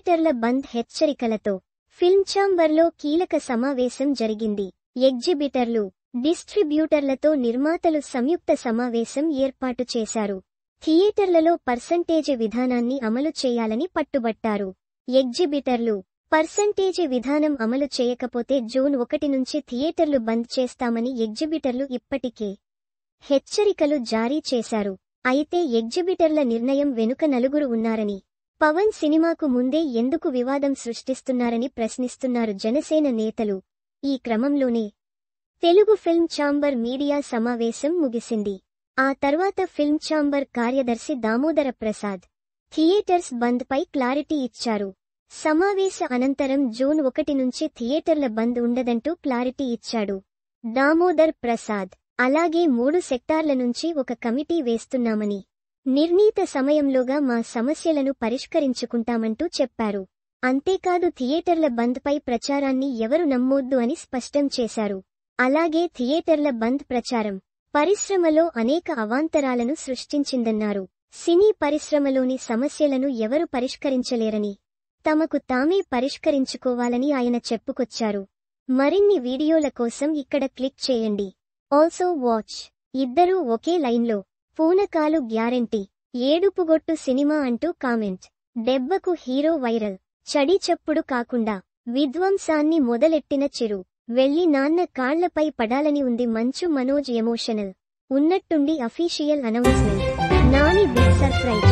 థియేటర్ల బంద్ హెచ్చరికలతో ఫిల్మ్ ఛాంబర్లో కీలక సమావేశం జరిగింది. ఎగ్జిబిటర్లు, డిస్ట్రిబ్యూటర్లతో నిర్మాతలు సంయుక్త సమావేశం ఏర్పాటు చేశారు. థియేటర్లలో పర్సంటేజ్ విధానాన్ని అమలు చేయాలని పట్టుబట్టారు. ఎగ్జిబిటర్లు పర్సంటేజ్ విధానం అమలు చేయకపోతే జూన్ 1 నుంచి థియేటర్లు బంద్ చేస్తామని ఎగ్జిబిటర్లు ఇప్పటికే హెచ్చరికలు జారీ చేశారు. అయితే ఎగ్జిబిటర్ల నిర్ణయం వెనుక నలుగురు ఉన్నారని, పవన్ సినిమాకు ముందే ఎందుకు వివాదం సృష్టిస్తున్నారని ప్రశ్నిస్తున్నారు జనసేన నేతలు. ఈ క్రమంలోనే తెలుగు ఫిల్మ్ ఛాంబర్ మీడియా సమావేశం ముగిసింది. ఆ తర్వాత ఫిల్మ్ ఛాంబర్ కార్యదర్శి దామోదర ప్రసాద్ థియేటర్స్ బంద్ పై క్లారిటీ ఇచ్చారు. సమావేశ అనంతరం జూన్ 1 నుంచి థియేటర్ల బంద్ ఉండదంటూ క్లారిటీ ఇచ్చాడు దామోదర్ ప్రసాద్. అలాగే 3 సెక్టార్ల నుంచి ఒక కమిటీ వేస్తున్నామని, నిర్ణీత సమయంలోగా మా సమస్యలను పరిష్కరించుకుంటామంటూ చెప్పారు. అంతేకాదు థియేటర్ల బంద్ పై ప్రచారాన్ని ఎవరు నమ్మొద్దు అని స్పష్టం చేశారు. అలాగే థియేటర్ల బంద్ ప్రచారం పరిశ్రమలో అనేక అవాంతరాలను సృష్టించిందన్నారు. సినీ పరిశ్రమలోని సమస్యలను ఎవరు పరిష్కరించలేరని, తమకు తామే పరిష్కరించుకోవాలని ఆయన చెప్పుకొచ్చారు. మరిన్ని వీడియోల కోసం ఇక్కడ క్లిక్ చేయండి. Also watch. ఇద్దరూ ఒకే లైన్లో, పూనకాలు గ్యారెంటీ, ఏడుపుగొట్టు సినిమా అంటూ కామెంట్. దెబ్బకు హీరో వైరల్. చడి చప్పుడు కాకుండా విధ్వంసాన్ని మొదలెట్టిన చిరు. వెళ్లి నాన్న కాళ్లపై పడాలని ఉంది మంచు మనోజ్. ఎమోషనల్ ఉన్నట్టుండి official announcement. Nani big surprise.